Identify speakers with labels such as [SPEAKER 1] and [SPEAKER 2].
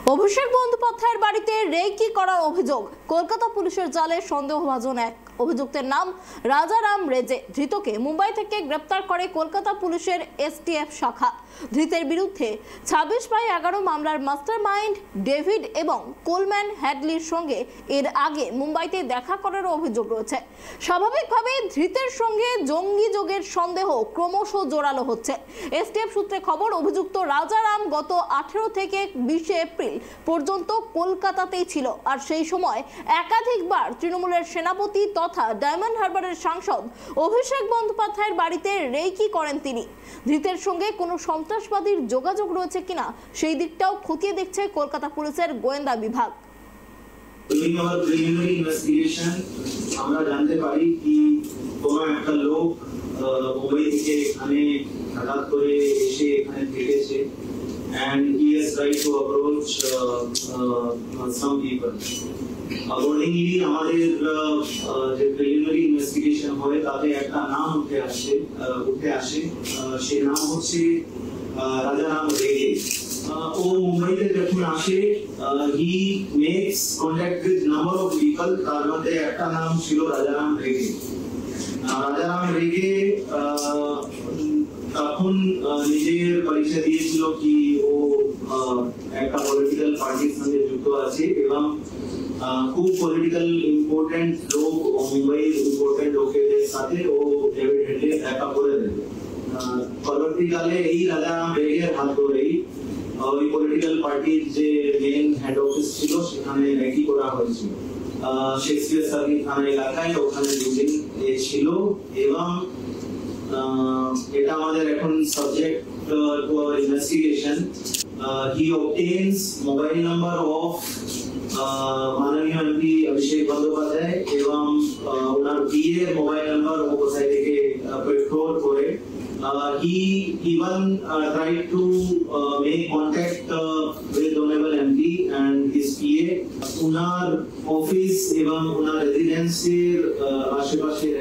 [SPEAKER 1] অভিষেক বন্দ্যোপাধ্যায়ের বাড়িতে রেকি করার অভিযোগ। কলকাতা পুলিশের জালে সন্দেহভাজন এক অভিযুক্তের নাম রাজারাম রেজে। ধৃতকে মুম্বাই থেকে গ্রেপ্তার করে কলকাতা পুলিশের এসটিএফ শাখা। ধৃতের বিরুদ্ধে 26/11 মামলার মাস্টারমাইন্ড ডেভিড এবং কোলম্যান হ্যাডলির সঙ্গে এর আগে মুম্বাইতে দেখা করার অভিযোগ রয়েছে। স্বাভাবিকভাবেই ধৃতের সঙ্গে জঙ্গি যোগের সন্দেহ ক্রমশ জোরালো হচ্ছে। এসটিএফ সূত্রে খবর, অভিযুক্ত রাজারাম গত 18 থেকে 20 এপ্রিল পর্যন্ত কলকাতাতেই ছিল। আর সেই সময় একাধিকবার তৃণমূলের সেনাপতি তথা ডায়মন্ড হারবারের সাংসদ অভিষেক বন্দ্যোপাধ্যায়ের বাড়িতে রেকি করেন তিনি। ধৃতের সঙ্গে কোনো সন্ত্রাসবাদীর যোগাযোগ রয়েছে কিনা সেই দিকটাও খতিয়ে দেখছে কলকাতা পুলিশের গোয়েন্দা বিভাগ।
[SPEAKER 2] আমরা জানতে পারি কি কোনো একটা লোক মুম্বাই থেকে এখানে হঠাৎ করে এসে এখানে থেকেছে and he has tried to approach some people. Accordingly, আমাদের যে preliminary investigation হয় তাতে একটা নাম উঠে আসে সেই নাম হচ্ছে রাজারাম রেগে। ও মুম্বাইতে যখন আসে he makes contact with number of people, তার মধ্যে একটা নাম ছিল রাজারাম রেগে। রাজারাম রেগে তখন নিজের পরিচয় দিয়েছিল কি ও একটা পলিটিক্যাল পার্টির সঙ্গে যুক্ত আছে এবং খুব পলিটিক্যাল ইম্পর্টেন্ট লোক মুম্বাইয়ের ইম্পর্টেন্ট লোকেদের সাথে ও ডেভিড হেডলি দেখা করে দেবে। পরবর্তীকালে এই রাজারাম রেগের হাত ধরেই ওই পলিটিক্যাল পার্টির যে মেইন হেড অফিস ছিল সেখানে রেকি করা হয়েছিল। শেক্সপিয়ার সার্কিট থানা এলাকায় ওখানে দুদিন ছিল এবং এটা আমাদের এখন subject to our investigation. He obtains mobile number of মাননীয় এমপি অভিষেক বন্দ্যোপাধ্যায় এবং ওনার বিয়ের মোবাইল নাম্বার ও কোথায় থেকে পেট্রোল করে। He even tried to make contact with honorable MP and his PA. উনার অফিস এবং উনার রেজিডেন্সির আশেপাশে